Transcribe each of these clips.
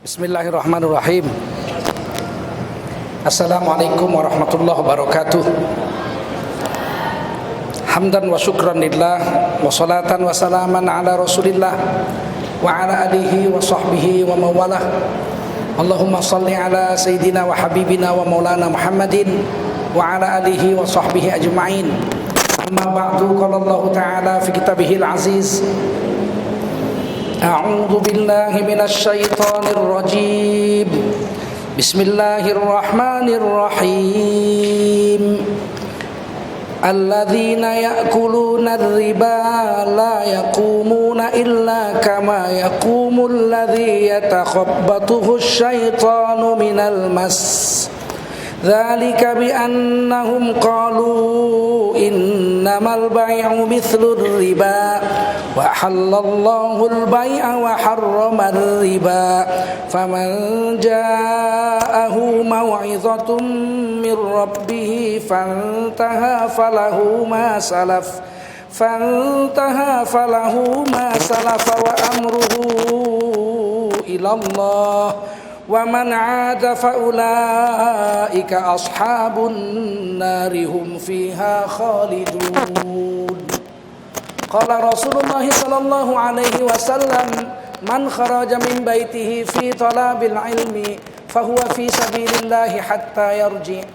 Bismillahirrahmanirrahim. Assalamualaikum warahmatullahi wabarakatuh. Hamdan wa syukran lillah, wa salatan wa salaman ala rasulillah, wa ala alihi wa sahbihi wa mawalah. Allahumma salli ala sayyidina wa habibina wa maulana Muhammadin wa ala alihi wa sahbihi ajma'in. Amma ba'du, qala Allah ta'ala fi kitabihil aziz, A'udzu billahi minasy syaithanir rajim. Bismillahirrahmanirrahim. Alladzina ya'kuluna ar-riba la yaqumuna illa kama yaqumul ladzi yatakhabbathu asy-syaitanu minal mas. Dzalika bi annahum qalu innamal bai'u mithlur riba wa halallahu al-bai'a wa harrama ar-riba faman ja'ahu maw'izatun min rabbih fantaha falahu ma salaf wa amruhu ila Allah wa man 'ada fa ulaika ashabun nari hum fiha khalidun. Qala Rasulullah sallallahu alaihi wasallam, man kharaja min baitihi fi talabil ilmi fahuwa fi sabilillah hatta yarji.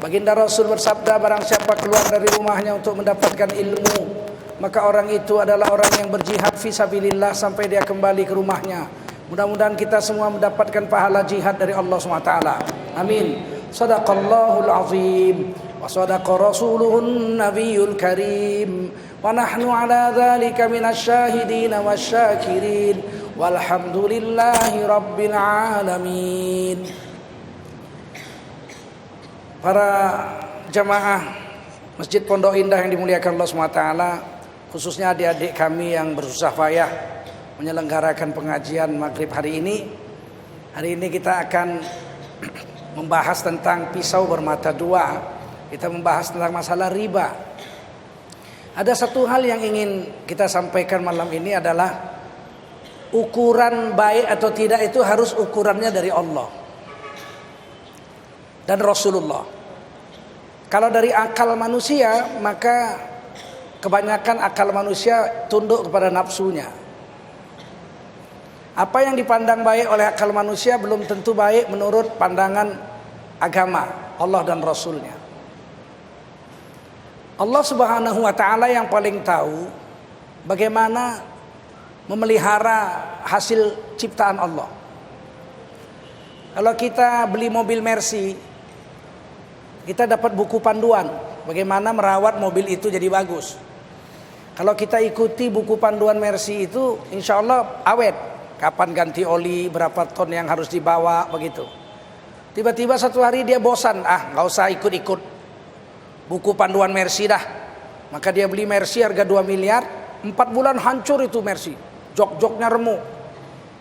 Baginda Rasul bersabda, barang siapa keluar dari rumahnya untuk mendapatkan ilmu, maka orang itu adalah orang yang berjihad fi sabilillah sampai dia kembali ke rumahnya. Mudah-mudahan kita semua mendapatkan pahala jihad dari Allah SWT. Amin. Sadaqallahul azim wa sadaqa rasuluhun nabiyul karim wa nahnu ala dzalika minasy syahidin wasyakirin walhamdulillahi rabbil alamin. Para jamaah Masjid Pondok Indah yang dimuliakan Allah SWT, khususnya adik-adik kami yang bersusah payah menyelenggarakan pengajian maghrib hari ini. Hari ini kita akan membahas tentang pisau bermata dua. Kita membahas tentang masalah riba. Ada satu hal yang ingin kita sampaikan malam ini adalah ukuran baik atau tidak itu harus ukurannya dari Allah dan Rasulullah. Kalau dari akal manusia, maka kebanyakan akal manusia tunduk kepada nafsunya. Apa yang dipandang baik oleh akal manusia belum tentu baik menurut pandangan agama Allah dan Rasulnya. Allah Subhanahu wa ta'ala yang paling tahu bagaimana memelihara hasil ciptaan Allah. Kalau kita beli mobil Mercy, kita dapat buku panduan bagaimana merawat mobil itu jadi bagus. Kalau kita ikuti buku panduan Mercy itu, insya Allah awet. Kapan ganti oli, berapa ton yang harus dibawa, begitu. Tiba-tiba satu hari dia bosan, nggak usah ikut-ikut buku panduan Mercy dah. Maka dia beli Mercy harga 2 miliar, 4 bulan hancur itu Mercy, jok-joknya remuk.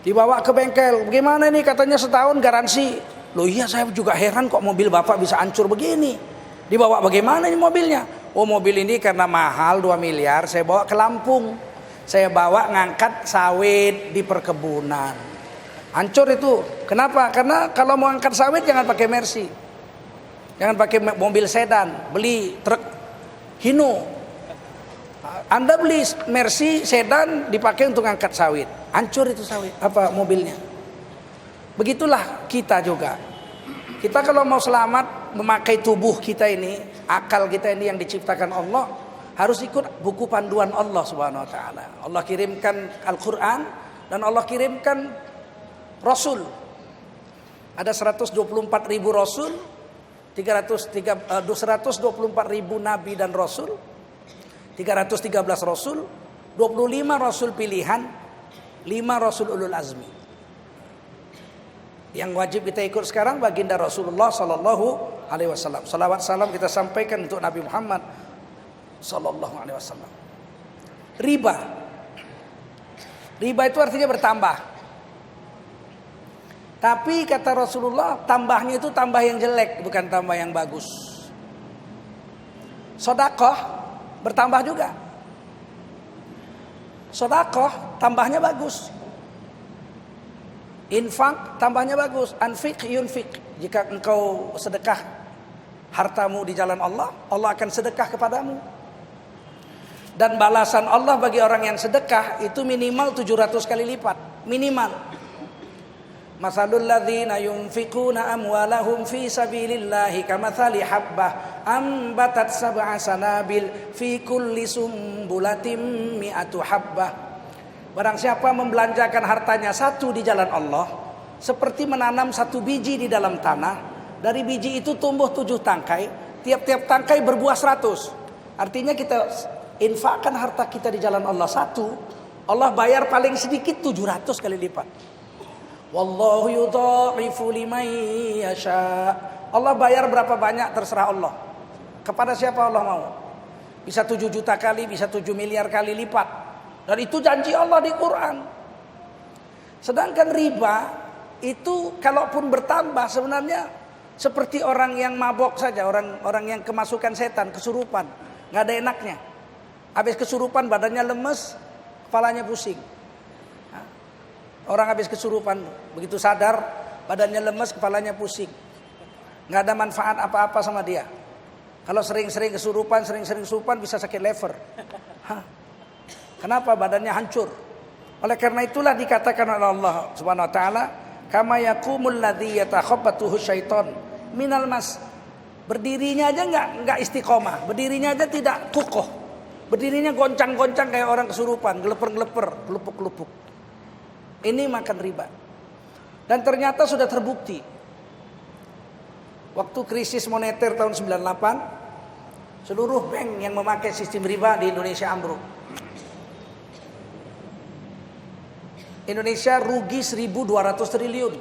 Dibawa ke bengkel, bagaimana ini, katanya setahun garansi. Loh iya, saya juga heran kok mobil bapak bisa hancur begini. Dibawa bagaimana ini mobilnya? Oh, mobil ini karena mahal 2 miliar, saya bawa ke Lampung. Saya bawa ngangkat sawit di perkebunan. Hancur itu. Kenapa? Karena kalau mau angkat sawit jangan pakai Mercy. Jangan pakai mobil sedan, beli truk Hino. Anda beli Mercy sedan dipakai untuk angkat sawit. Hancur itu sawit, mobilnya. Begitulah kita juga. Kita kalau mau selamat memakai tubuh kita ini, akal kita ini yang diciptakan Allah, harus ikut buku panduan Allah Subhanahu wa ta'ala. Allah kirimkan Al-Quran dan Allah kirimkan Rasul. Ada 124 ribu Rasul, 224 ribu Nabi dan Rasul, 313 Rasul, 25 Rasul pilihan, 5 Rasul ulul azmi. Yang wajib kita ikut sekarang baginda Rasulullah Sallallahu Alaihi Wasallam. Salawat salam kita sampaikan untuk Nabi Muhammad Sallallahu Alaihi Wasallam. Riba itu artinya bertambah. Tapi kata Rasulullah, tambahnya itu tambah yang jelek, bukan tambah yang bagus. Sedekah bertambah juga. Sedekah tambahnya bagus. Infak tambahnya bagus. Anfiq yunfiq. Jika engkau sedekah hartamu di jalan Allah, Allah akan sedekah kepadamu. Dan balasan Allah bagi orang yang sedekah itu minimal 700 kali lipat. Minimal. Masalul ladzina yunfiquna amwalahum fi sabilillahi kamathali habbah ambatat sab'a sanabil fi kulli sumbulatin mi'atu habbah. Barang siapa membelanjakan hartanya satu di jalan Allah, seperti menanam satu biji di dalam tanah. Dari biji itu tumbuh 7 tangkai, tiap-tiap tangkai berbuah 100. Artinya kita infakkan harta kita di jalan Allah satu, Allah bayar paling sedikit 700 kali lipat. Wallahu yudha'ifu liman yasha. Allah bayar berapa banyak terserah Allah. Kepada siapa Allah mau. Bisa 7 juta kali, bisa 7 miliar kali lipat. Dan itu janji Allah di Quran. Sedangkan riba itu kalaupun bertambah sebenarnya seperti orang yang mabok saja, orang yang kemasukan setan, kesurupan, nggak ada enaknya. Habis kesurupan badannya lemes, kepalanya pusing. Orang habis kesurupan begitu sadar badannya lemes, kepalanya pusing. Nggak ada manfaat apa-apa sama dia. Kalau sering-sering kesurupan bisa sakit liver. Kenapa? Badannya hancur. Oleh karena itulah dikatakan oleh Allah Subhanahu wa taala, kama yaqumul ladzi yatakhabbathu syaiton minal mas. Berdirinya aja enggak istiqomah, berdirinya aja tidak kukuh. Berdirinya goncang-goncang kayak orang kesurupan, geleper-geleper, kelupuk-kelupuk. Ini makan riba. Dan ternyata sudah terbukti. Waktu krisis moneter tahun 98, seluruh bank yang memakai sistem riba di Indonesia ambruk. Indonesia rugi 1.200 triliun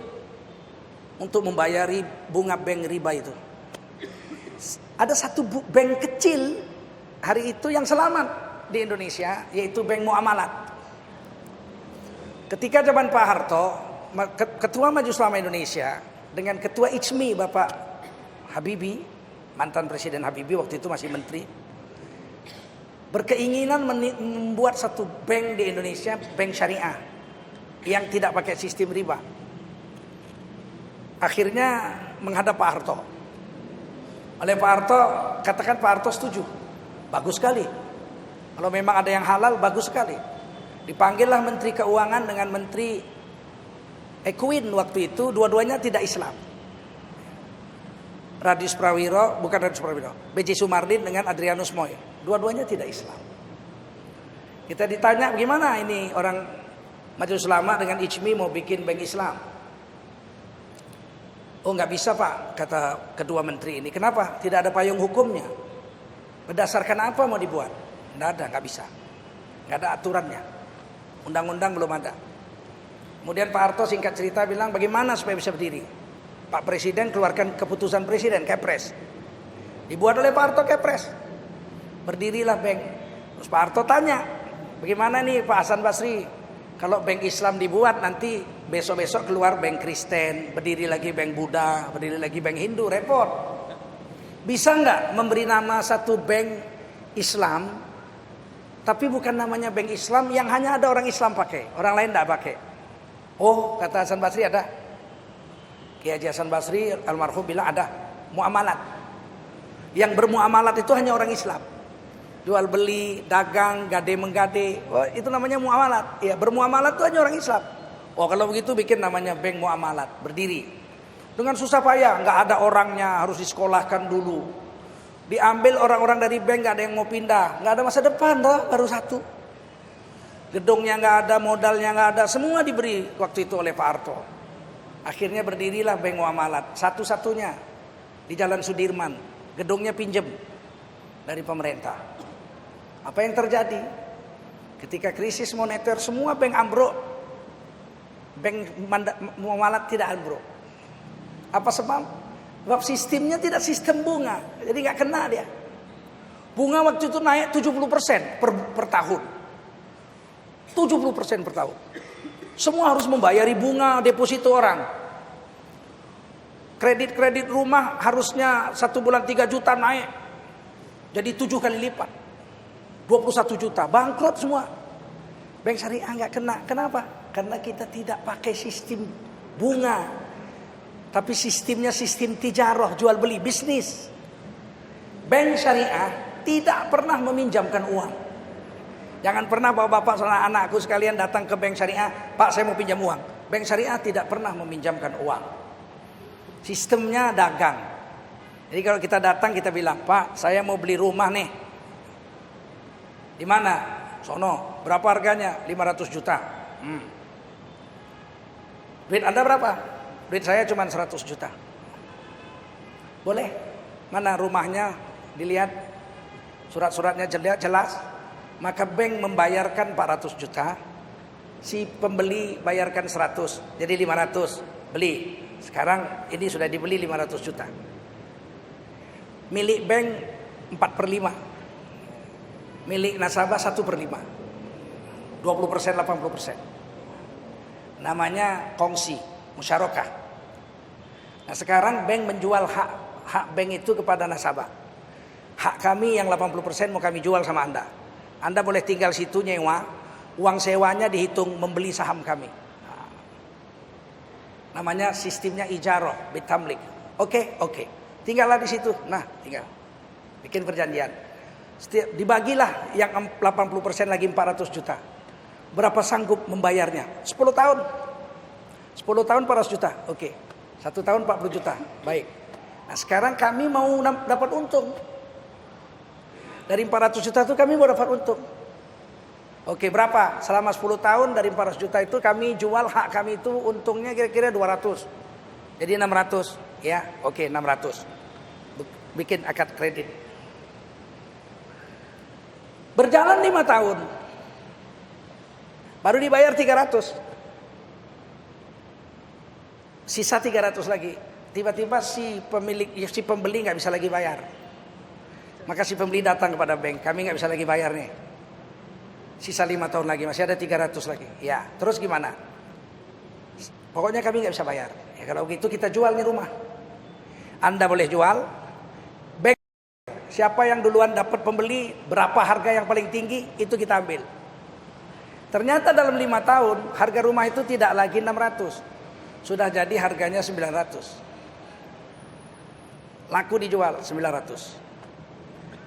untuk membayari bunga bank riba itu. Ada satu bank kecil hari itu yang selamat di Indonesia, yaitu Bank Muamalat. Ketika zaman Pak Harto, Ketua Majelis Ulama Indonesia dengan Ketua ICMI Bapak Habibie, mantan Presiden Habibie waktu itu masih menteri, berkeinginan membuat satu bank di Indonesia, bank syariah yang tidak pakai sistem riba. Akhirnya menghadap Pak Harto. Oleh Pak Harto, katakan Pak Harto setuju. Bagus sekali. Kalau memang ada yang halal, bagus sekali. Dipanggillah Menteri Keuangan dengan Menteri Equin waktu itu, dua-duanya tidak Islam. Radius Prawiro, bukan Radius Prawiro, B.J. Sumardin dengan Adrianus Moy. Dua-duanya tidak Islam. Kita ditanya, gimana ini orang Majelis Ulama dengan ICMI mau bikin bank Islam? Oh nggak bisa Pak, kata kedua menteri ini. Kenapa? Tidak ada payung hukumnya. Berdasarkan apa mau dibuat? Nggak bisa. Nggak ada aturannya. Undang-undang belum ada. Kemudian Pak Harto singkat cerita bilang, bagaimana supaya bisa berdiri? Pak Presiden keluarkan keputusan Presiden, Kepres. Dibuat oleh Pak Harto Kepres. Berdirilah bank. Terus Pak Harto tanya, bagaimana nih Pak Hasan Basri? Kalau bank Islam dibuat nanti besok-besok keluar bank Kristen, berdiri lagi bank Buddha, berdiri lagi bank Hindu, repot. Bisa nggak memberi nama satu bank Islam, tapi bukan namanya bank Islam yang hanya ada orang Islam pakai, orang lain nggak pakai? Oh, kata Hasan Basri ada. Kiai Haji Hasan Basri almarhum bilang ada muamalat. Yang bermuamalat itu hanya orang Islam. Jual beli, dagang, gade menggade, oh, itu namanya muamalat. Ya, bermuamalat itu hanya orang Islam. Oh, kalau begitu bikin namanya bank muamalat, berdiri. Dengan susah payah, nggak ada orangnya, harus disekolahkan dulu. Diambil orang-orang dari bank, nggak ada yang mau pindah, nggak ada masa depan, baru satu. Gedungnya nggak ada, modalnya nggak ada, semua diberi waktu itu oleh Pak Harto. Akhirnya berdirilah bank muamalat, satu-satunya di Jalan Sudirman. Gedungnya pinjem dari pemerintah. Apa yang terjadi? Ketika krisis moneter semua bank ambruk, bank muamalat tidak ambruk. Apa sebab? Sebab sistemnya tidak sistem bunga, jadi nggak kena dia. Bunga waktu itu naik 70% per tahun. 70% per tahun. Semua harus membayari bunga deposito orang. Kredit rumah harusnya 1 bulan 3 juta naik, jadi 7 kali lipat. 21 juta, bangkrut semua. Bank syariah nggak kena. Kenapa? Karena kita tidak pakai sistem bunga. Tapi sistemnya sistem tijarah, jual beli, bisnis. Bank syariah tidak pernah meminjamkan uang. Jangan pernah bapak-bapak sama anakku sekalian datang ke bank syariah, Pak saya mau pinjam uang. Bank syariah tidak pernah meminjamkan uang. Sistemnya dagang. Jadi kalau kita datang kita bilang, Pak saya mau beli rumah nih. Di mana? Sono. Berapa harganya? 500 juta. Duit Anda berapa? Duit saya cuma 100 juta. Boleh? Mana rumahnya? Dilihat. Surat-suratnya jelas. Maka bank membayarkan 400 juta. Si pembeli bayarkan 100. Jadi 500. Beli. Sekarang ini sudah dibeli 500 juta. Milik bank 4/5. Milik nasabah 1/5. 20%, 80%. Namanya kongsi, musyarakah. Nah sekarang bank menjual hak bank itu kepada nasabah. Hak kami yang 80% mau kami jual sama Anda. Anda boleh tinggal situ nyewa, uang sewanya dihitung membeli saham kami. Namanya sistemnya ijarah, bitamlik. Oke. Tinggallah di situ. Nah, tinggal. Bikin perjanjian. Dibagilah yang 80% lagi 400 juta. Berapa sanggup membayarnya? 10 tahun. 10 tahun 400 juta. Oke. 1 tahun 40 juta. Baik. Nah, sekarang kami mau dapat untung. Dari 400 juta itu kami mau dapat untung. Oke, berapa? Selama 10 tahun dari 400 juta itu kami jual hak kami itu untungnya kira-kira 200. Jadi 600. Ya, oke 600. Bikin akad kredit. Berjalan 5 tahun. Baru dibayar 300. Sisa 300 lagi. Tiba-tiba si pembeli nggak bisa lagi bayar. Maka si pembeli datang kepada bank. Kami nggak bisa lagi bayar nih. Sisa 5 tahun lagi. Masih ada 300 lagi. Ya, terus gimana? Pokoknya kami nggak bisa bayar. Ya, kalau begitu kita jual nih rumah. Anda boleh jual. Bank siapa yang duluan dapat pembeli, berapa harga yang paling tinggi, itu kita ambil. Ternyata dalam 5 tahun harga rumah itu tidak lagi 600. Sudah jadi harganya 900. Laku dijual 900.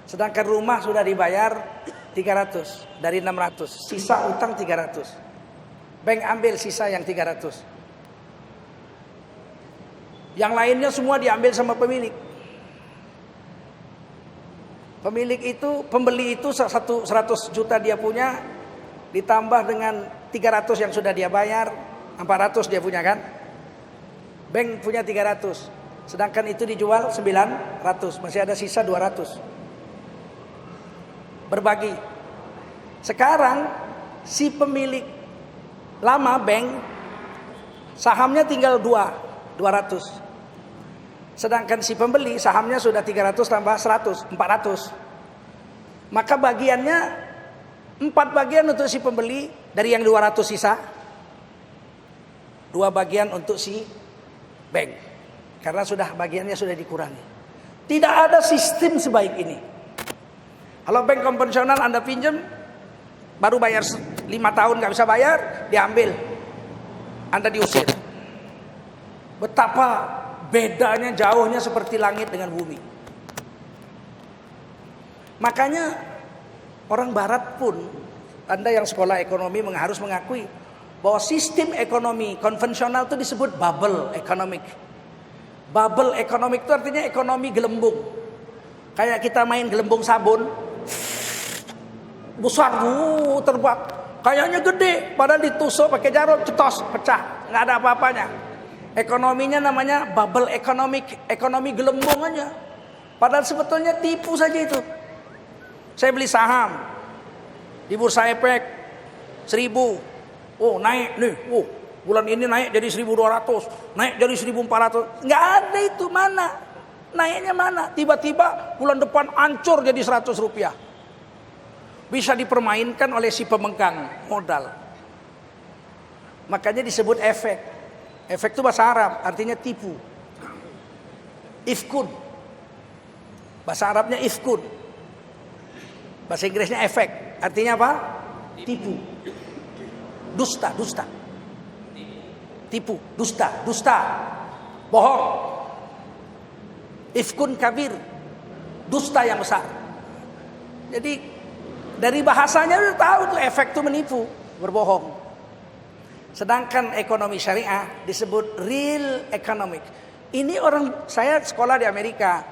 Sedangkan rumah sudah dibayar 300 dari 600. Sisa utang 300. Bank ambil sisa yang 300. Yang lainnya semua diambil sama pemilik. Pemilik itu, pembeli itu 100 juta dia punya, ditambah dengan 300 yang sudah dia bayar, 400 dia punya kan? Bank punya 300. Sedangkan itu dijual 900, masih ada sisa 200. Berbagi. Sekarang si pemilik lama bank sahamnya tinggal 200. Sedangkan si pembeli sahamnya sudah 300 tambah 100, 400. Maka bagiannya 4 bagian untuk si pembeli dari yang 200 sisa. 2 bagian untuk si bank. Karena bagiannya sudah dikurangi. Tidak ada sistem sebaik ini. Kalau bank konvensional Anda pinjam, baru bayar 5 tahun nggak bisa bayar, diambil. Anda diusir. Betapa bedanya, jauhnya seperti langit dengan bumi. Makanya orang barat pun, Anda yang sekolah ekonomi harus mengakui bahwa sistem ekonomi konvensional itu disebut bubble economic. Bubble economic itu artinya ekonomi gelembung. Kayak kita main gelembung sabun, besar, terbang. Kayaknya gede, padahal ditusuk pakai jarum, cetos, pecah, nggak ada apa-apanya. Ekonominya namanya bubble economic, ekonomi gelembung aja. Padahal sebetulnya tipu saja itu. Saya beli saham di Bursa Efek 1000, oh naik nih, bulan ini naik jadi 1200, naik jadi 1400. Nggak ada itu, mana? Naiknya mana? Tiba-tiba bulan depan hancur jadi 100 rupiah. Bisa dipermainkan oleh si pemegang modal. Makanya disebut efek. Efek itu bahasa Arab, artinya tipu. Ifkun. Bahasa Arabnya ifkun. Bahasa Inggrisnya efek. Artinya apa? Tipu. Dusta. tipu, dusta, bohong. Ifkun kabir, dusta yang besar. Jadi dari bahasanya udah tahu tuh efek tuh menipu, berbohong. Sedangkan ekonomi syariah disebut real economic. Ini saya sekolah di Amerika,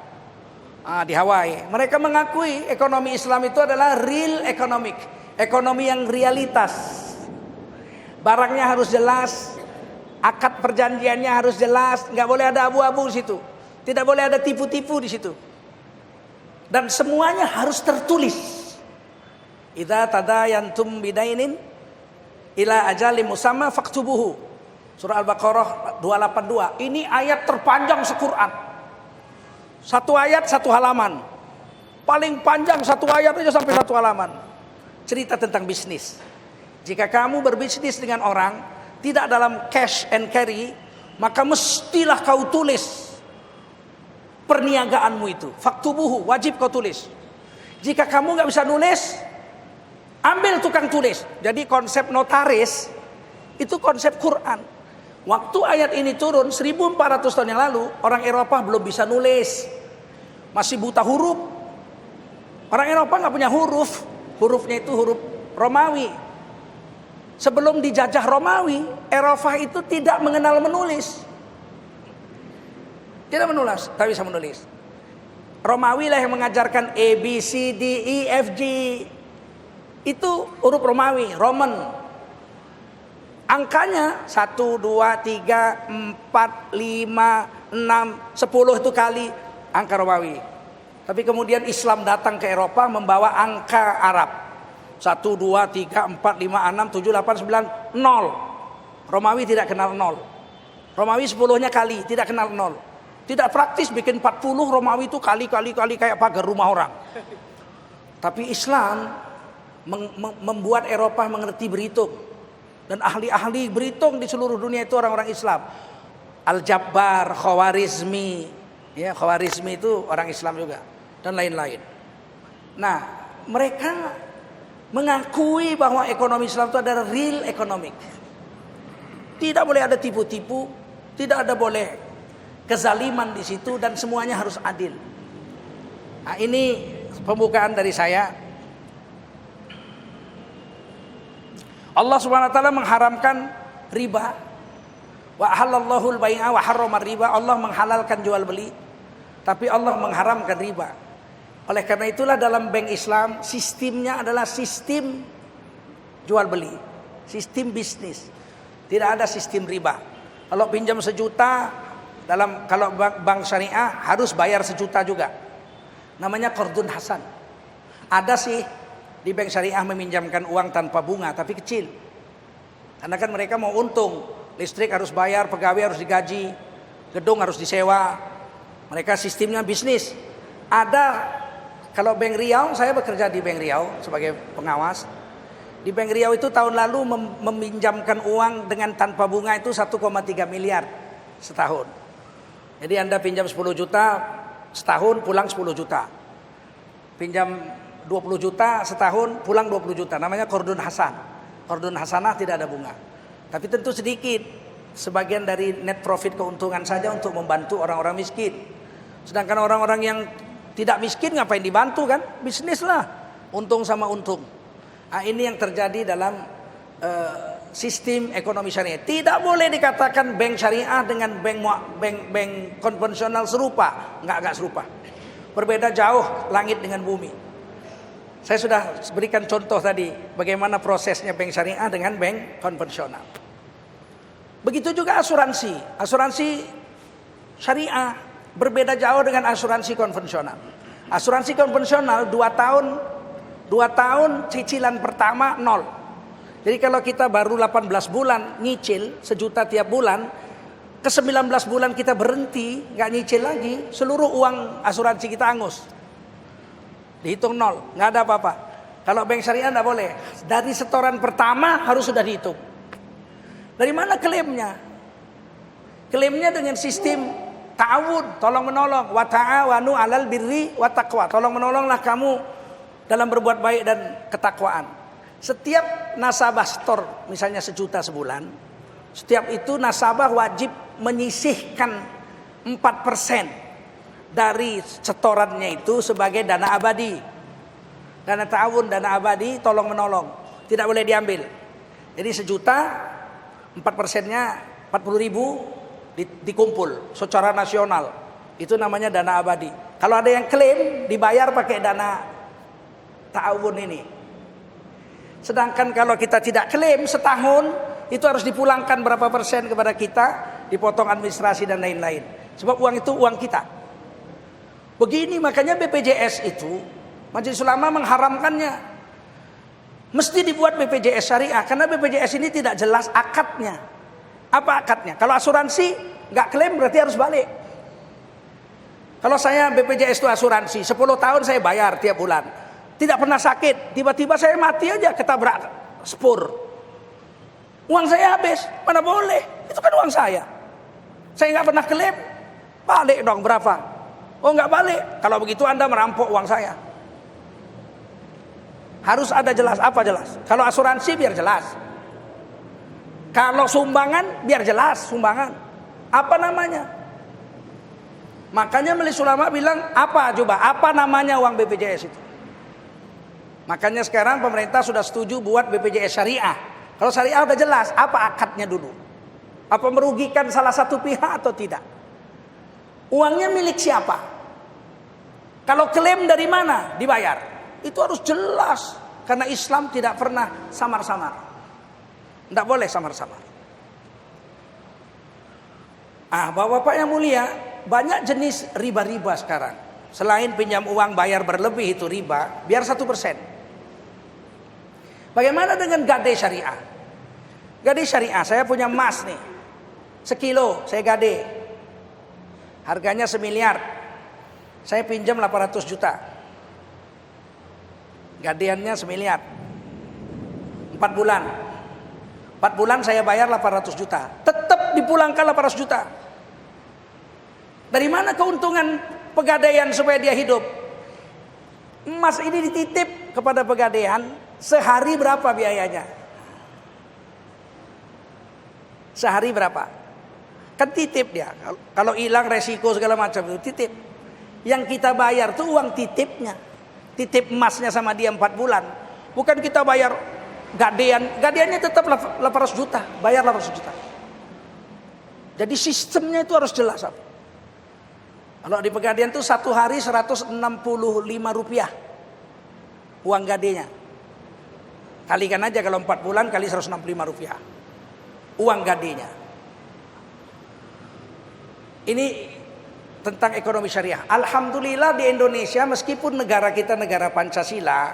di Hawaii. Mereka mengakui ekonomi Islam itu adalah real economic, ekonomi yang realitas. Barangnya harus jelas, akad perjanjiannya harus jelas, nggak boleh ada abu-abu di situ, tidak boleh ada tipu-tipu di situ, dan semuanya harus tertulis. Idza tadayantum bidainin ila ajalin musamma faktubuhu. Surah Al-Baqarah 282. Ini ayat terpanjang se-Quran. Satu ayat satu halaman. Paling panjang satu ayat aja sampai satu halaman. Cerita tentang bisnis. Jika kamu berbisnis dengan orang tidak dalam cash and carry, maka mestilah kau tulis perniagaanmu itu. Faktubuhu, wajib kau tulis. Jika kamu nggak bisa nulis, ambil tukang tulis. Jadi konsep notaris itu konsep Quran. Waktu ayat ini turun 1400 tahun yang lalu, orang Eropa belum bisa nulis, masih buta huruf. Orang Eropa nggak punya huruf, hurufnya itu huruf Romawi. Sebelum dijajah Romawi, Eropa itu tidak mengenal menulis, tidak menulis, tak bisa menulis. Romawi lah yang mengajarkan A, B, C, D, E, F, G. Itu huruf Romawi, Roman. Angkanya 1, 2, 3, 4, 5, 6, 10 itu kali angka Romawi. Tapi kemudian Islam datang ke Eropa membawa angka Arab. 1, 2, 3, 4, 5, 6, 7, 8, 9, 0. Romawi tidak kenal 0. Romawi 10-nya kali, tidak kenal 0. Tidak praktis bikin 40 Romawi itu kali kayak pagar rumah orang. Tapi Islam membuat Eropa mengerti berhitung. Dan ahli-ahli berhitung di seluruh dunia itu orang-orang Islam. Al-Jabbar, Khawarizmi, ya, Khawarizmi itu orang Islam juga, dan lain-lain. Nah, mereka mengakui bahwa ekonomi Islam itu adalah real economic. Tidak boleh ada tipu-tipu, tidak ada boleh kezaliman di situ, dan semuanya harus adil. Nah, ini pembukaan dari saya. Allah Subhanahu wa taala mengharamkan riba. Wa halallahu al-bai'a wa harrama riba. Allah menghalalkan jual beli, tapi Allah mengharamkan riba. Oleh karena itulah dalam bank Islam sistemnya adalah sistem jual beli, sistem bisnis. Tidak ada sistem riba. Kalau pinjam 1 juta, kalau bank syariah harus bayar 1 juta juga. Namanya qardun hasan. Ada sih di bank syariah meminjamkan uang tanpa bunga, tapi kecil. Karena kan mereka mau untung. Listrik harus bayar, pegawai harus digaji, gedung harus disewa. Mereka sistemnya bisnis. Ada, kalau Bank Riau, saya bekerja di Bank Riau sebagai pengawas. Di Bank Riau itu tahun lalu meminjamkan uang dengan tanpa bunga itu 1,3 miliar setahun. Jadi Anda pinjam 10 juta setahun, pulang 10 juta. Pinjam 20 juta setahun, pulang 20 juta. Namanya qardun hasan. Qardun hasanah, tidak ada bunga. Tapi tentu sedikit, sebagian dari net profit keuntungan saja untuk membantu orang-orang miskin. Sedangkan orang-orang yang tidak miskin ngapain dibantu kan? Bisnis lah, untung sama untung. Nah, ini yang terjadi dalam sistem ekonomi syariah. Tidak boleh dikatakan bank syariah dengan bank konvensional serupa. Enggak serupa. Berbeda jauh langit dengan bumi. Saya sudah berikan contoh tadi bagaimana prosesnya bank syariah dengan bank konvensional. Begitu juga asuransi. Asuransi syariah berbeda jauh dengan asuransi konvensional. Asuransi konvensional 2 tahun cicilan pertama 0. Jadi kalau kita baru 18 bulan nyicil 1 juta tiap bulan, ke 19 bulan kita berhenti, nggak nyicil lagi, seluruh uang asuransi kita angus. Dihitung 0, nggak ada apa-apa. Kalau bank syariah nggak boleh. Dari setoran pertama harus sudah dihitung. Dari mana klaimnya? Klaimnya dengan sistem ta'awun, tolong menolong. Wa ta'awanu 'alal birri wa taqwa. Tolong menolonglah kamu dalam berbuat baik dan ketakwaan. Setiap nasabah setor misalnya 1 juta sebulan, Setiap itu nasabah wajib menyisihkan 4% dari setorannya itu sebagai dana abadi. Dana ta'awun, dana abadi, tolong menolong. Tidak boleh diambil. Jadi 1 juta, 4%-nya 40.000 dikumpul secara nasional. Itu namanya dana abadi. Kalau ada yang klaim, dibayar pakai dana ta'awun ini. Sedangkan kalau kita tidak klaim setahun, itu harus dipulangkan berapa persen kepada kita, dipotong administrasi dan lain-lain. Sebab uang itu uang kita. Begini makanya BPJS itu, Majelis Ulama mengharamkannya. Mesti dibuat BPJS syariah, karena BPJS ini tidak jelas akadnya. Apa akadnya? Kalau asuransi, nggak klaim berarti harus balik. Kalau saya BPJS itu asuransi, 10 tahun saya bayar tiap bulan. Tidak pernah sakit, tiba-tiba saya mati aja ketabrak spur. Uang saya habis, mana boleh? Itu kan uang saya. Saya nggak pernah klaim, balik dong berapa? Oh nggak balik. Kalau begitu Anda merampok uang saya. Harus ada jelas, apa jelas? Kalau asuransi biar jelas. Kalau sumbangan biar jelas sumbangan. Apa namanya? Makanya Majelis Ulama bilang apa coba? Apa namanya uang BPJS itu? Makanya sekarang pemerintah sudah setuju buat BPJS syariah. Kalau syariah udah jelas, apa akadnya dulu? Apa merugikan salah satu pihak atau tidak? Uangnya milik siapa? Kalau klaim dari mana dibayar? Itu harus jelas. Karena Islam tidak pernah samar-samar. Tidak boleh samar-samar. Bapak-bapak yang mulia, banyak jenis riba-riba sekarang. Selain pinjam uang bayar berlebih itu riba, biar 1%. Bagaimana dengan gade syariah? Gade syariah, saya punya emas nih. 1 kilo saya gade. Harganya 1 miliar. Saya pinjam 800 juta. Gadeannya 1 miliar. 4 bulan. 4 bulan saya bayar 800 juta. Tetap dipulangkan 800 juta. Dari mana keuntungan pegadaian supaya dia hidup? Emas ini dititip kepada pegadaian. Sehari berapa biayanya? Sehari berapa? Kan titip dia. Kalau hilang resiko segala macam itu titip. Yang kita bayar tuh uang titipnya. Titip emasnya sama dia 4 bulan. Bukan kita bayar gadean. Gadeannya tetap 800 juta. Bayar 800 juta. Jadi sistemnya itu harus jelas. Kalau di pegadaian tuh 1 hari 165 rupiah. Uang gadenya. Kalikan aja kalau 4 bulan kali 165 rupiah. Uang gadenya. Ini tentang ekonomi syariah. Alhamdulillah di Indonesia meskipun negara kita negara Pancasila,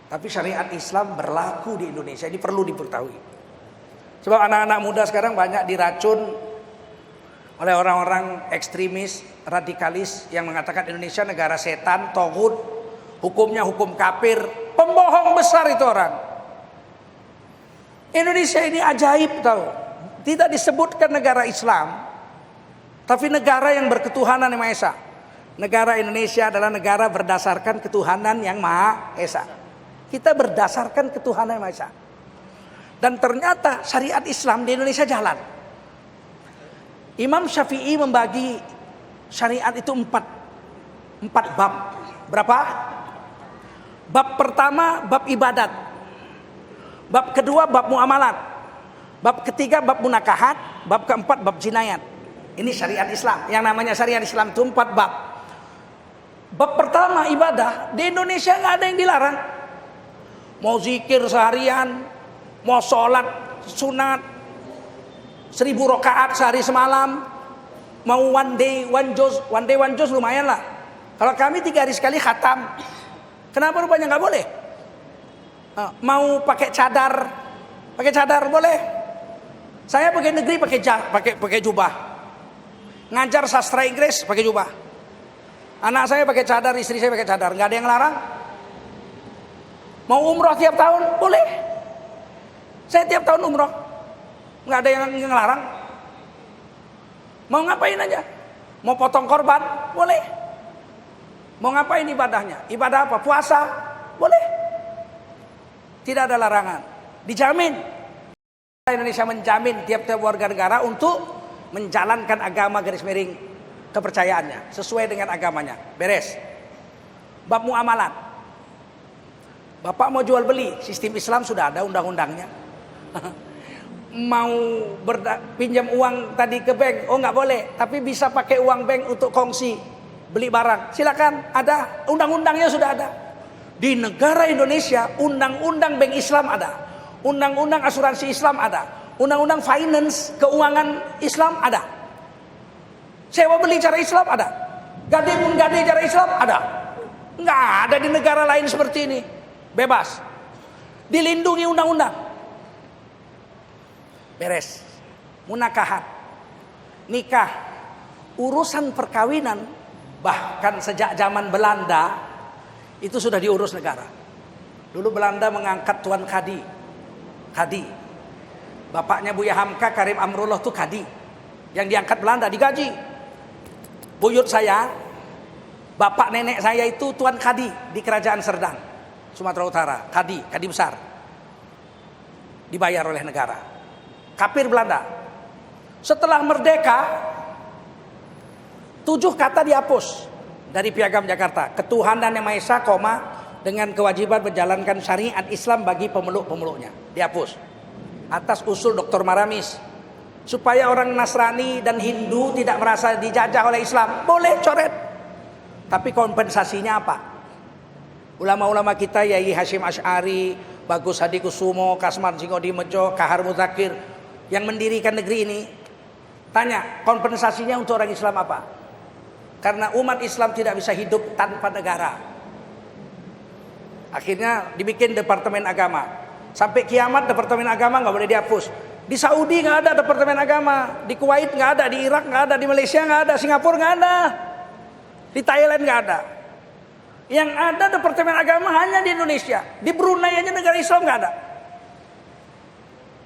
tapi syariat Islam berlaku di Indonesia. Ini perlu diberitahui. Sebab anak-anak muda sekarang banyak diracun oleh orang-orang ekstremis, radikalis yang mengatakan Indonesia negara setan, toghut, hukumnya hukum kafir. Pembohong besar itu orang. Indonesia ini ajaib tahu. Tidak disebutkan negara Islam, tapi negara yang berketuhanan yang Maha Esa. Negara Indonesia adalah negara berdasarkan ketuhanan yang Maha Esa. Kita berdasarkan ketuhanan yang Maha Esa. Dan ternyata syariat Islam di Indonesia jalan. Imam Syafi'i membagi syariat itu 4 bab. Berapa? Bab pertama bab ibadat. Bab kedua bab muamalat. Bab ketiga bab munakahat. Bab keempat bab jinayat. Ini syariat Islam. Yang namanya syariat Islam itu 4 bab. Bab pertama ibadah. Di Indonesia nggak ada yang dilarang. Mau zikir seharian, mau sholat sunat 1000 rakaat sehari semalam, mau one day one juz lumayan lah. Kalau kami 3 hari sekali khatam. Kenapa rupanya nggak boleh? Mau pakai cadar boleh. Saya pergi negeri pakai jubah. Ngajar sastra Inggris pakai jubah. Anak saya pakai cadar, istri saya pakai cadar. Nggak ada yang larang. Mau umroh tiap tahun boleh. Saya tiap tahun umroh. Nggak ada yang larang. Mau ngapain aja? Mau potong korban boleh. Mau ngapain ibadahnya? Ibadah apa? Puasa? Boleh. Tidak ada larangan. Dijamin. Indonesia menjamin tiap-tiap warga negara untuk menjalankan agama garis miring kepercayaannya sesuai dengan agamanya. Beres. Bab muamalat. Bapak mau jual beli, sistem Islam sudah ada undang-undangnya. Mau pinjam uang tadi ke bank, oh nggak boleh, tapi bisa pakai uang bank untuk kongsi beli barang. Silakan, ada undang-undangnya sudah ada. Di negara Indonesia, undang-undang bank Islam ada, undang-undang asuransi Islam ada, undang-undang finance keuangan Islam ada, sewa beli cara Islam ada, gade pun gade cara Islam ada. Nggak ada di negara lain seperti ini. Bebas, dilindungi undang-undang. Beres. Munakahat, nikah, urusan perkawinan bahkan sejak zaman Belanda itu sudah diurus negara. Dulu Belanda mengangkat Tuan Kadi. Bapaknya Buya Hamka Karim Amrullah itu Kadi. Yang diangkat Belanda, digaji. Buyut saya, bapak nenek saya itu Tuan Kadi di Kerajaan Serdang, Sumatera Utara. Kadi besar. Dibayar oleh negara. Kafir Belanda. Setelah merdeka, 7 kata dihapus dari Piagam Jakarta. Ketuhanan yang Maha Esa, dengan kewajiban menjalankan syariat Islam bagi pemeluk-pemeluknya. Dihapus. Atas usul Dr. Maramis. Supaya orang Nasrani dan Hindu tidak merasa dijajah oleh Islam. Boleh coret. Tapi kompensasinya apa? Ulama-ulama kita, Yai Hashim Asy'ari, Bagus Hadi Kusumo, Kasman Singodimejo, Kahar Muzakir, yang mendirikan negeri ini, tanya kompensasinya untuk orang Islam apa? Karena umat Islam tidak bisa hidup tanpa negara. Akhirnya dibikin Departemen Agama. Sampai kiamat Departemen Agama nggak boleh dihapus. Di Saudi nggak ada Departemen Agama, di Kuwait nggak ada, di Irak nggak ada, di Malaysia nggak ada, Singapura nggak ada, di Thailand nggak ada. Yang ada Departemen Agama hanya di Indonesia. Di Brunei aja negara Islam nggak ada.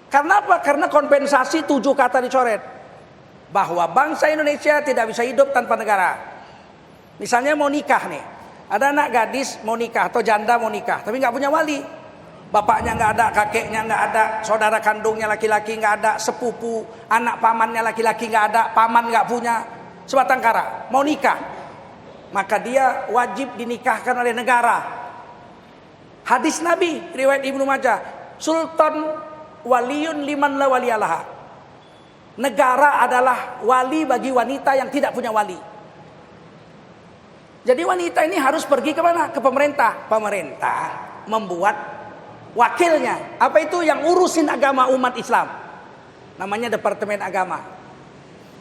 Karena apa? Karena kompensasi 7 kata dicoret. Bahwa bangsa Indonesia tidak bisa hidup tanpa negara. Misalnya mau nikah nih, ada anak gadis mau nikah atau janda mau nikah, tapi nggak punya wali. Bapaknya nggak ada, kakeknya nggak ada, saudara kandungnya laki-laki nggak ada, sepupu, anak pamannya laki-laki nggak ada, paman nggak punya, sebatang kara, mau nikah, maka dia wajib dinikahkan oleh negara. Hadis Nabi riwayat Ibnu Majah, Sultan waliyun liman la waliyalaha. Negara adalah wali bagi wanita yang tidak punya wali. Jadi wanita ini harus pergi ke mana? Ke pemerintah. Pemerintah membuat wakilnya. Apa itu? Yang urusin agama umat Islam. Namanya Departemen Agama.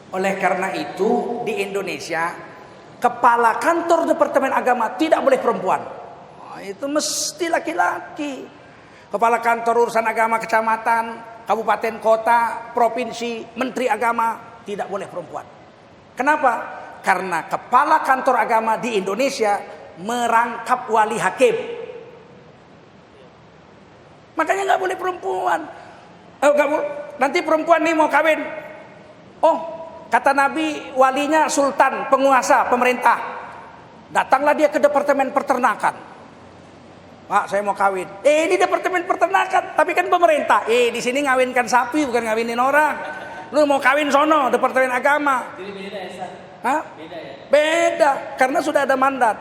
Oleh karena itu di Indonesia, kepala kantor Departemen Agama tidak boleh perempuan. Itu mesti laki-laki. Kepala kantor urusan agama kecamatan, kabupaten, kota, provinsi, menteri agama tidak boleh perempuan. Kenapa? Karena kepala kantor agama di Indonesia merangkap wali hakim. Makanya nggak boleh perempuan. Nanti perempuan nih mau kawin. Oh, kata Nabi, walinya sultan, penguasa, pemerintah. Datanglah dia ke Departemen Peternakan. Pak, saya mau kawin. Ini Departemen Peternakan, tapi kan pemerintah. Di sini ngawinkan sapi, bukan ngawinin orang. Lu mau kawin sono, Departemen Agama. Jadi beda ya, Hah? Beda ya? Beda, karena sudah ada mandat.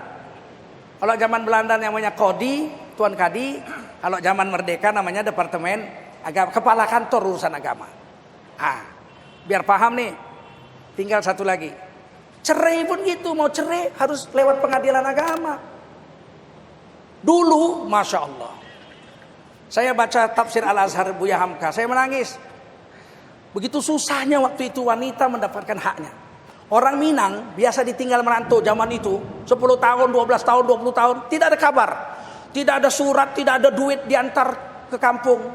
Kalau zaman Belanda namanya Kodi, Tuan Kadi. Kalau zaman Merdeka namanya Departemen Agama, kepala kantor urusan agama. Biar paham nih. Tinggal satu lagi. Cerai pun gitu, mau cerai harus lewat pengadilan agama. Dulu, Masya Allah, saya baca tafsir Al-Azhar Buya Hamka, saya menangis. Begitu susahnya waktu itu wanita mendapatkan haknya. Orang Minang biasa ditinggal merantau zaman itu 10 tahun, 12 tahun, 20 tahun, tidak ada kabar, tidak ada surat, tidak ada duit diantar ke kampung.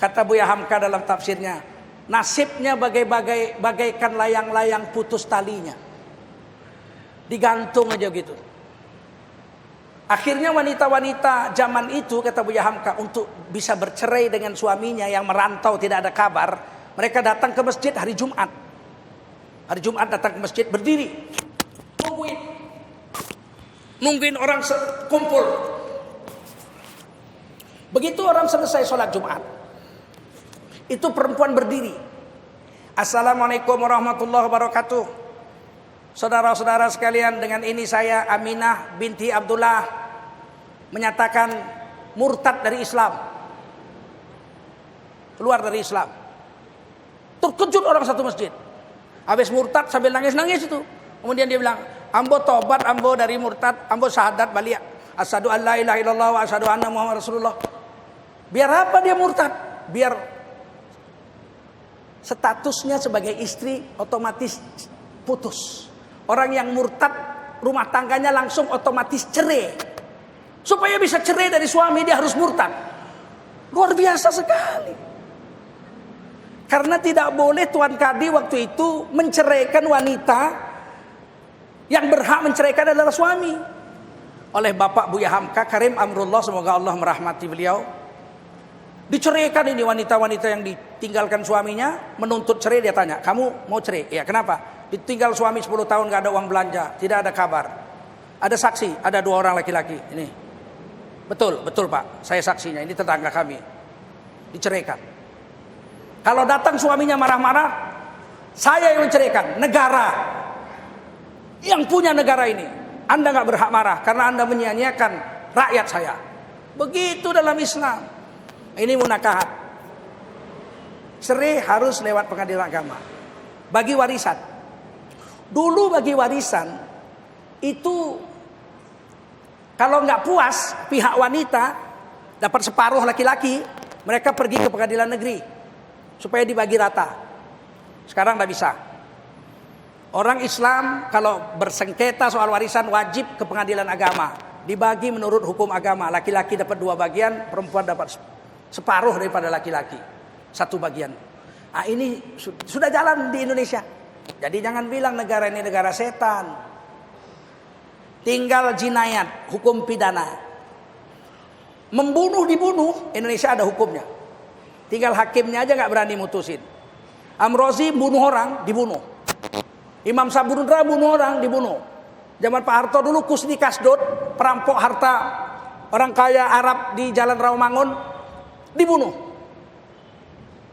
Kata Buya Hamka dalam tafsirnya, nasibnya bagaikan layang-layang putus talinya, digantung aja gitu. Akhirnya wanita-wanita zaman itu, kata Buya Hamka, untuk bisa bercerai dengan suaminya yang merantau tidak ada kabar, mereka datang ke masjid hari Jumat. Hari Jumat datang ke masjid, berdiri, nungguin orang kumpul. Begitu orang selesai sholat Jumat, Itu perempuan berdiri. Assalamualaikum warahmatullahi wabarakatuh. Saudara-saudara sekalian, dengan ini saya Aminah binti Abdullah menyatakan murtad dari Islam. Keluar dari Islam. Terkejut orang satu masjid. Habis murtad sambil nangis-nangis itu. Kemudian dia bilang, ambo tobat, ambo dari murtad, ambo syahadat balik. Asyhadu an la ilaha illallah wa asyhadu anna Muhammad Rasulullah. Biar apa dia murtad? Biar statusnya sebagai istri otomatis putus. Orang yang murtad rumah tangganya langsung otomatis cerai. Supaya bisa cerai dari suami dia harus murtad. Luar biasa sekali. Karena tidak boleh Tuan Kadi waktu itu menceraikan wanita. Yang berhak menceraikan adalah suami. Oleh Bapak Buya Hamka Karim Amrullah, semoga Allah merahmati beliau. Diceraikan ini wanita-wanita yang ditinggalkan suaminya, menuntut cerai. Dia tanya, kamu mau cerai? Ya, kenapa? Ditinggal suami 10 tahun gak ada uang belanja, tidak ada kabar. Ada saksi, ada 2 orang laki-laki. Ini betul Pak, saya saksinya. Ini tetangga kami. Diceraikan. Kalau datang suaminya marah-marah, saya yang menceraikan. Negara yang punya negara ini, Anda gak berhak marah karena Anda menyia-nyiakan rakyat saya. Begitu dalam Islam. Ini munakahat. Cerai harus lewat pengadilan agama. Bagi warisan. Dulu bagi warisan itu kalau nggak puas pihak wanita dapat separuh laki-laki, mereka pergi ke pengadilan negeri supaya dibagi rata. Sekarang nggak bisa. Orang Islam kalau bersengketa soal warisan wajib ke pengadilan agama. Dibagi menurut hukum agama. Laki-laki dapat 2 bagian, perempuan dapat separuh daripada laki-laki. 1 bagian. Nah, ini sudah jalan di Indonesia. Jadi jangan bilang negara ini negara setan. Tinggal jinayat, hukum pidana. Membunuh dibunuh, Indonesia ada hukumnya. Tinggal hakimnya aja gak berani mutusin. Amrozi bunuh orang, dibunuh. Imam Sabundra bunuh orang, dibunuh. Zaman Pak Harto dulu Kusni Kasdot, perampok harta orang kaya Arab di Jalan Rawamangun, dibunuh.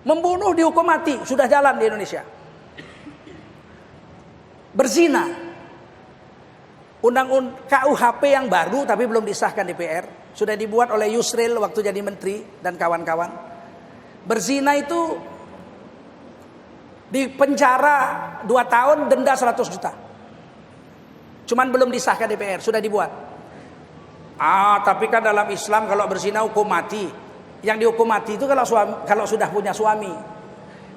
Membunuh dihukum mati, sudah jalan di Indonesia. Berzina, undang-undang KUHP yang baru tapi belum disahkan DPR, sudah dibuat oleh Yusril waktu jadi menteri dan kawan-kawan. Berzina itu di penjara 2 tahun, denda 100 juta. Cuman belum disahkan DPR, sudah dibuat. Tapi kan dalam Islam kalau berzina hukum mati. Yang dihukum mati itu kalau sudah punya suami.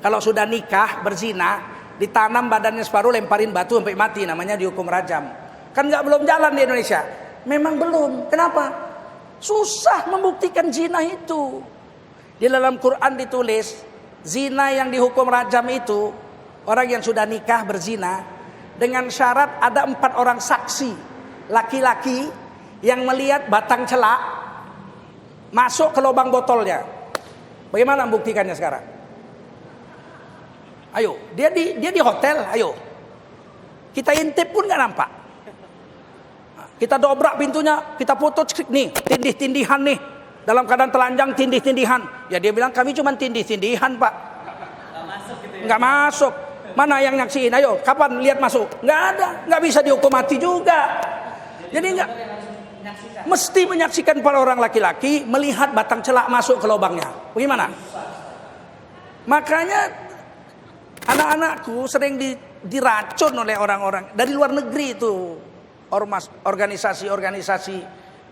Kalau sudah nikah berzina, ditanam badannya separuh, lemparin batu sampai mati, namanya dihukum rajam. Kan belum jalan di Indonesia. Memang belum. Kenapa? Susah membuktikan zina itu. Di dalam Quran ditulis, zina yang dihukum rajam itu orang yang sudah nikah berzina dengan syarat ada 4 orang saksi laki-laki yang melihat batang celak masuk ke lubang botolnya. Bagaimana membuktikannya sekarang? Ayo, dia di hotel, ayo. Kita intip pun nggak nampak. Kita dobrak pintunya, kita foto nih, tindih-tindihan nih. Dalam keadaan telanjang, tindih-tindihan. Ya dia bilang kami cuma tindih-tindihan Pak. Nggak masuk. Mana yang nyaksiin? Ayo, kapan lihat masuk? Nggak ada, nggak bisa dihukum mati juga. Jadi nggak, mesti menyaksikan para orang laki-laki melihat batang celak masuk ke lubangnya. Bagaimana? Makanya anak-anakku sering diracun oleh orang-orang dari luar negeri itu, organisasi-organisasi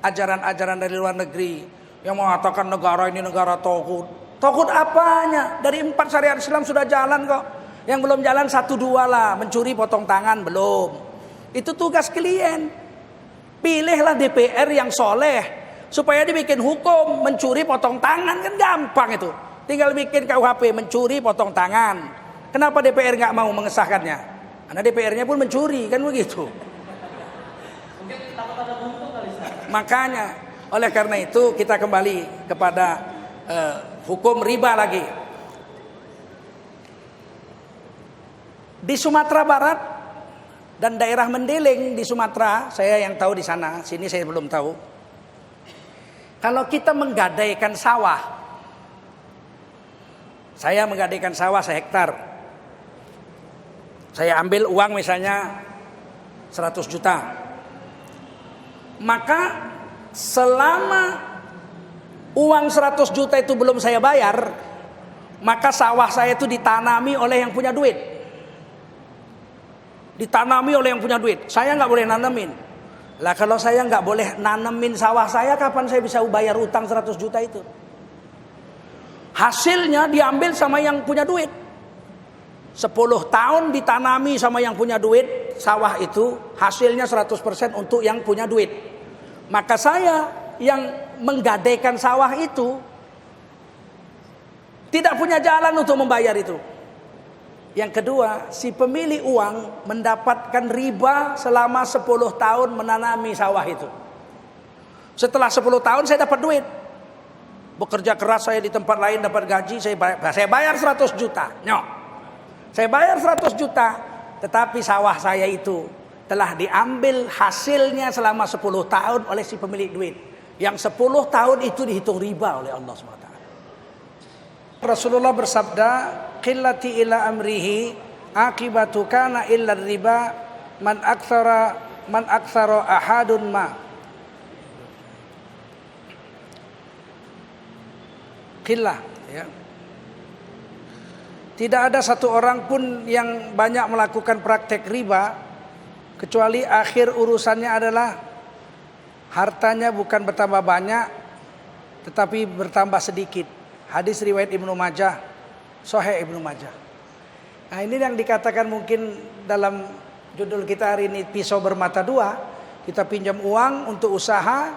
ajaran-ajaran dari luar negeri yang mengatakan negara ini negara tauhid. Tauhid apanya? Dari 4 syariat Islam sudah jalan kok. Yang belum jalan 1-2 lah, mencuri potong tangan belum. Itu tugas klien. Pilihlah DPR yang soleh supaya dibikin hukum mencuri potong tangan, kan gampang itu. Tinggal bikin KUHP mencuri potong tangan. Kenapa DPR nggak mau mengesahkannya? Karena DPR-nya pun mencuri, kan begitu. Makanya oleh karena itu kita kembali kepada hukum riba lagi. Di Sumatera Barat dan daerah Mendeleng di Sumatera, saya yang tahu di sana, sini saya belum tahu. Kalau kita menggadaikan sawah Saya menggadaikan sawah sehektar. Saya ambil uang misalnya 100 juta. Maka selama uang 100 juta itu belum saya bayar, maka sawah saya itu ditanami oleh yang punya duit. Ditanami oleh yang punya duit. Saya nggak boleh nanemin. Lah kalau saya nggak boleh nanemin sawah saya, kapan saya bisa bayar utang 100 juta itu? Hasilnya diambil sama yang punya duit. 10 tahun ditanami sama yang punya duit, sawah itu hasilnya 100% untuk yang punya duit. Maka saya yang menggadaikan sawah itu tidak punya jalan untuk membayar itu. Yang kedua, si pemilik uang mendapatkan riba selama 10 tahun menanami sawah itu. Setelah 10 tahun saya dapat duit. Bekerja keras saya di tempat lain dapat gaji, saya bayar 100 juta. No. Saya bayar 100 juta, tetapi sawah saya itu telah diambil hasilnya selama 10 tahun oleh si pemilik duit. Yang 10 tahun itu dihitung riba oleh Allah SWT. Rasulullah bersabda, qillati ila amrihi akibatu kana illa riba man aktsara ahadun ma. Qillah, ya. Tidak ada satu orang pun yang banyak melakukan praktek riba kecuali akhir urusannya adalah hartanya bukan bertambah banyak tetapi bertambah sedikit. Hadis riwayat Ibnu Majah, Sahih Ibnu Majah. Nah, ini yang dikatakan mungkin dalam judul kita hari ini, pisau bermata dua. Kita pinjam uang untuk usaha,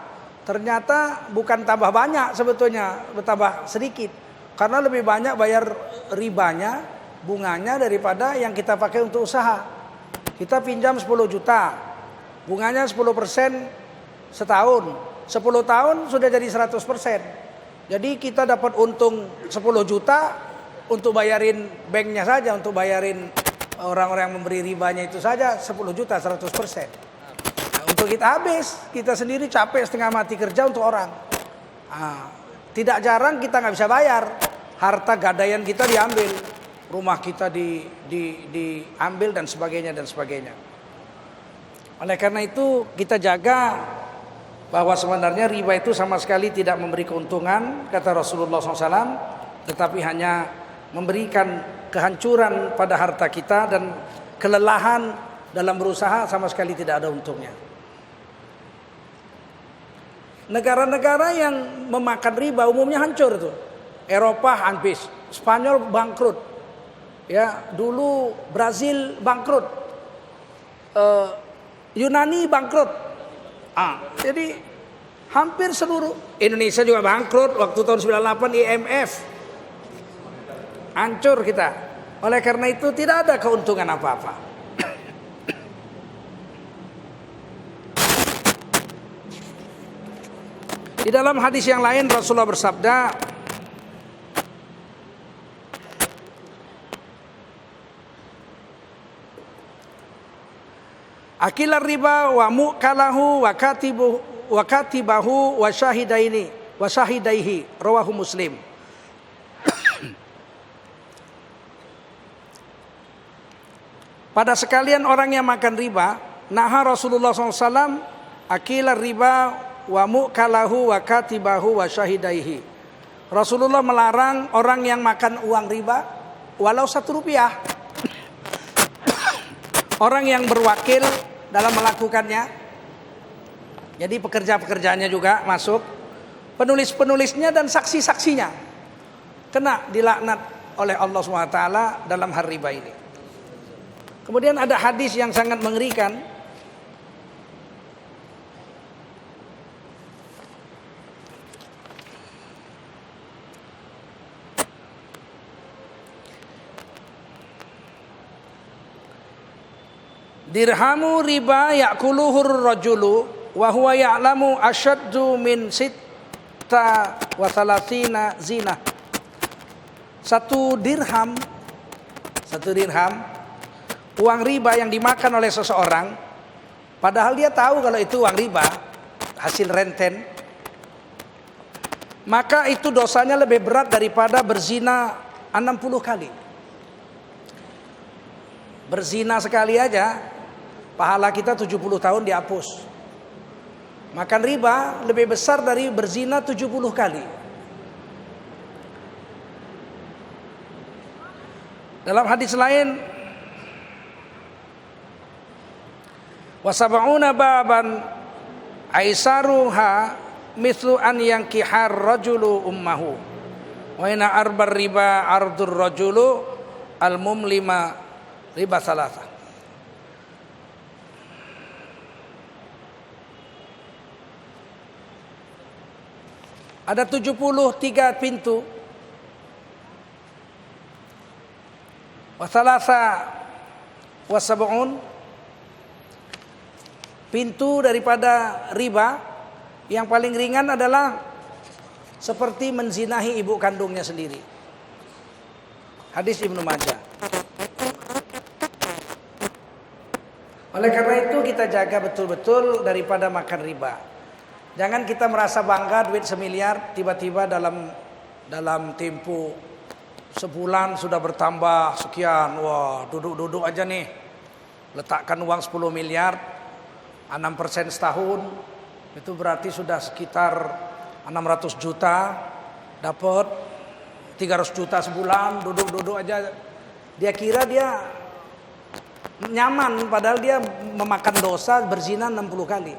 ternyata bukan tambah banyak sebetulnya, bertambah sedikit. Karena lebih banyak bayar ribanya, bunganya daripada yang kita pakai untuk usaha. Kita pinjam 10 juta, bunganya 10% setahun. 10 tahun sudah jadi 100%. Jadi kita dapat untung 10 juta untuk bayarin banknya saja, untuk bayarin orang-orang yang memberi ribanya itu saja 10 juta 100%. Nah, untuk kita habis, kita sendiri capek setengah mati kerja untuk orang. Tidak jarang kita nggak bisa bayar, harta gadaian kita diambil, rumah kita diambil dan sebagainya dan sebagainya. Oleh karena itu kita jaga bahwa sebenarnya riba itu sama sekali tidak memberi keuntungan, kata Rasulullah SAW, tetapi hanya memberikan kehancuran pada harta kita dan kelelahan dalam berusaha, sama sekali tidak ada untungnya. Negara-negara yang memakan riba umumnya hancur tuh. Eropa habis, Spanyol bangkrut, ya dulu Brazil bangkrut, Yunani bangkrut. Jadi hampir seluruh Indonesia juga bangkrut waktu tahun 98 IMF. Hancur kita. Oleh karena itu tidak ada keuntungan apa-apa. Di dalam hadis yang lain Rasulullah bersabda, akilar riba wa mu'kalahu wa katibahu wa syahidaihi rawahu Muslim. Pada sekalian orang yang makan riba, naha Rasulullah SAW akilar riba wa mu'kalahu wa katibahu wa syahidaihi. Rasulullah melarang orang yang makan uang riba walau 1 rupiah. Orang yang berwakil dalam melakukannya, jadi pekerja-pekerjaannya juga masuk, penulis-penulisnya dan saksi-saksinya kena dilaknat oleh Allah SWT dalam hal riba ini. Kemudian ada hadis yang sangat mengerikan. Dirhamu riba ya'kuluhur rajulu wa huwa ya'lamu asyaddu min sitta wa thalathina zina. Satu dirham uang riba yang dimakan oleh seseorang, padahal dia tahu kalau itu uang riba, hasil renten, maka itu dosanya lebih berat daripada berzina 60 kali. Berzina sekali aja pahala kita 70 tahun dihapus. Makan riba lebih besar dari berzina 70 kali. Dalam hadis lain, wasab'una baban aisaruha mithlu an yankihar rajulu ummahu wa ina arbar riba ardur rajulu al-mumlima riba salasa. Ada 73 pintu. Wasalasa wasab'un, pintu daripada riba yang paling ringan adalah seperti menzinahi ibu kandungnya sendiri. Hadis Ibnu Majah. Oleh karena itu kita jaga betul-betul daripada makan riba. Jangan kita merasa bangga duit semiliar tiba-tiba dalam tempo sebulan sudah bertambah sekian. Wah, duduk-duduk aja nih. Letakkan uang 10 miliar, 6% setahun. Itu berarti sudah sekitar 600 juta. Dapat 300 juta sebulan, duduk-duduk aja. Dia kira dia nyaman, padahal dia memakan dosa berzina 60 kali.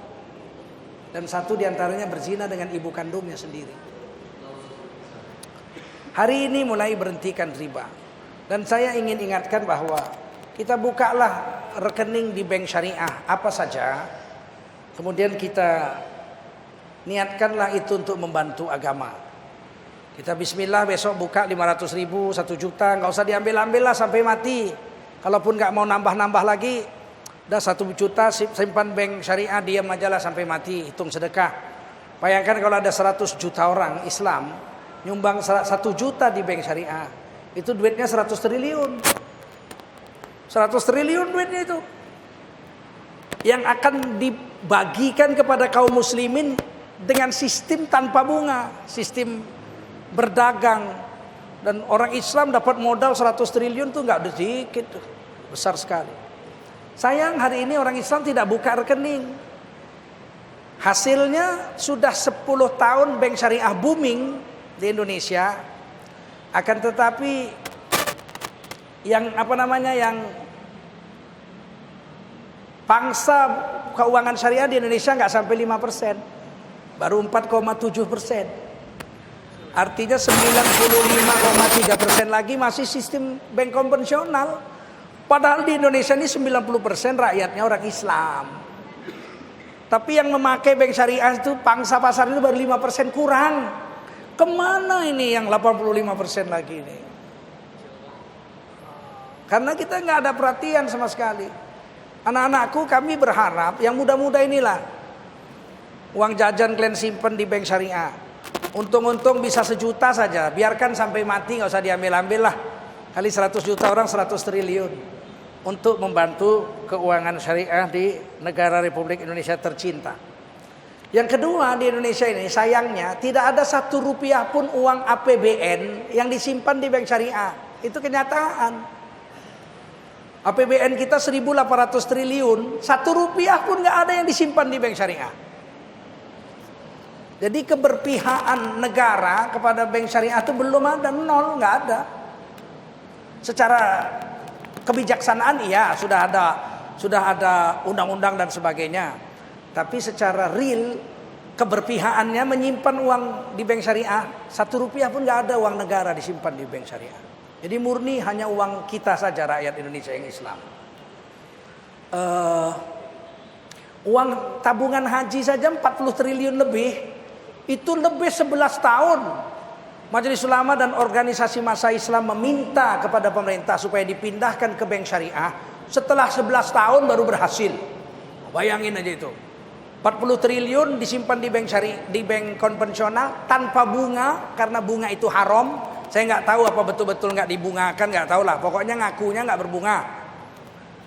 Dan satu diantaranya berzina dengan ibu kandungnya sendiri. Hari ini mulai berhentikan riba. Dan saya ingin ingatkan bahwa kita bukalah rekening di bank syariah apa saja. Kemudian kita niatkanlah itu untuk membantu agama. Kita bismillah besok buka 500 ribu, 1 juta. Gak usah diambil-ambil lah sampai mati. Kalaupun gak mau nambah-nambah lagi, udah 1 juta simpan bank syariah, diam aja lah sampai mati, hitung sedekah. Bayangkan kalau ada 100 juta orang Islam nyumbang 1 juta di bank syariah, itu duitnya 100 triliun. 100 triliun duitnya itu, yang akan dibagikan kepada kaum muslimin dengan sistem tanpa bunga, sistem berdagang. Dan orang Islam dapat modal 100 triliun tuh nggak sedikit, besar sekali. Sayang hari ini orang Islam tidak buka rekening. Hasilnya sudah 10 tahun bank syariah booming di Indonesia. Akan tetapi yang yang pangsa keuangan syariah di Indonesia nggak sampai 5%, baru 4,7%. Artinya 95,3% lagi masih sistem bank konvensional. Padahal di Indonesia ini 90% rakyatnya orang Islam. Tapi yang memakai bank syariah itu pangsa pasar itu baru 5% kurang. Kemana ini yang 85% lagi ini? Karena kita nggak ada perhatian sama sekali. Anak-anakku kami berharap yang muda-muda inilah uang jajan kalian simpen di bank syariah. Untung-untung bisa 1 juta saja. Biarkan sampai mati, nggak usah diambil-ambil lah. Kali 100 juta orang 100 triliun. Untuk membantu keuangan syariah di negara Republik Indonesia tercinta. Yang kedua, di Indonesia ini sayangnya tidak ada 1 rupiah pun uang APBN yang disimpan di bank syariah. Itu kenyataan. APBN kita 1.800 triliun, 1 rupiah pun nggak ada yang disimpan di bank syariah. Jadi keberpihakan negara kepada bank syariah itu belum ada, nol, nggak ada. Secara kebijaksanaan iya sudah ada undang-undang dan sebagainya. Tapi secara real keberpihakannya menyimpan uang di bank syariah, 1 rupiah pun nggak ada uang negara disimpan di bank syariah. Jadi murni hanya uang kita saja rakyat Indonesia yang Islam. Uang tabungan haji saja 40 triliun lebih, itu lebih 11 tahun. Majelis Ulama dan organisasi massa Islam meminta kepada pemerintah supaya dipindahkan ke bank syariah. Setelah 11 tahun baru berhasil. Bayangin aja itu. 40 triliun disimpan di bank syariah, di bank konvensional tanpa bunga, karena bunga itu haram. Saya nggak tahu apa betul-betul nggak dibungakan, nggak tahu lah. Pokoknya ngakunya nggak berbunga.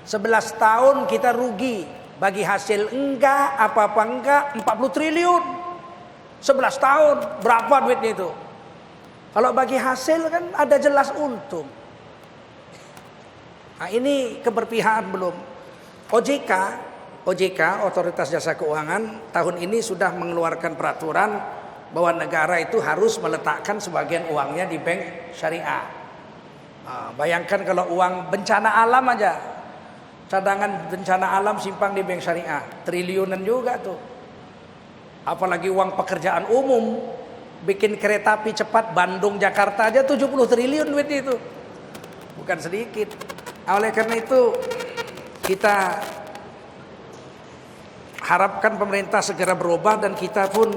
11 tahun kita rugi. Bagi hasil enggak, apa-apa enggak, 40 triliun. 11 tahun, berapa duitnya itu? Kalau bagi hasil kan ada jelas untung. Nah, ini keberpihakan belum. OJK, Otoritas Jasa Keuangan, tahun ini sudah mengeluarkan peraturan bahwa negara itu harus meletakkan sebagian uangnya di bank syariah. Nah, bayangkan kalau uang bencana alam aja, cadangan bencana alam simpang di bank syariah, triliunan juga tuh. Apalagi uang pekerjaan umum, bikin kereta api cepat Bandung Jakarta aja 70 triliun duit itu. Bukan sedikit. Oleh karena itu kita harapkan pemerintah segera berubah dan kita pun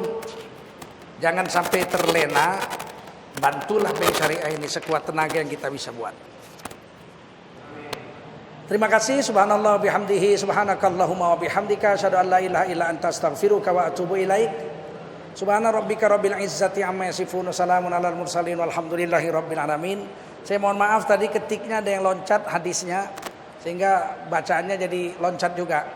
jangan sampai terlena. Bantulah bank syariah ini sekuat tenaga yang kita bisa buat. Terima kasih. Subhanallah bihamdihi, subhanakallahumma wa bihamdika, asyhadu an la ilaha illa anta, astaghfiruka wa atubu ilaik. Subhana rabbika rabbil izzati amma yasifun, salamun alal mursalin, walhamdulillahi rabbil alamin. Saya mohon maaf tadi ketiknya ada yang loncat hadisnya, sehingga bacaannya jadi loncat juga.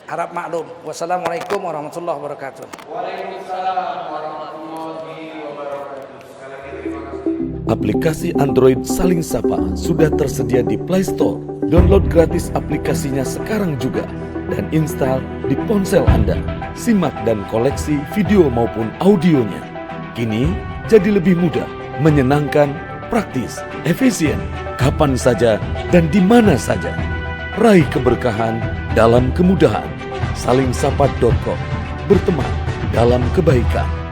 Harap maklum. Wassalamualaikum warahmatullahi wabarakatuh. Waalaikumsalam warahmatullahi wabarakatuh. Sekali lagi terima kasih. Aplikasi Android Saling Sapa sudah tersedia di Play Store. Download gratis aplikasinya sekarang juga dan install di ponsel Anda. Simak dan koleksi video maupun audionya. Kini jadi lebih mudah, menyenangkan, praktis, efisien, kapan saja dan di mana saja. Raih keberkahan dalam kemudahan. Salingsapa.com. Berteman dalam kebaikan.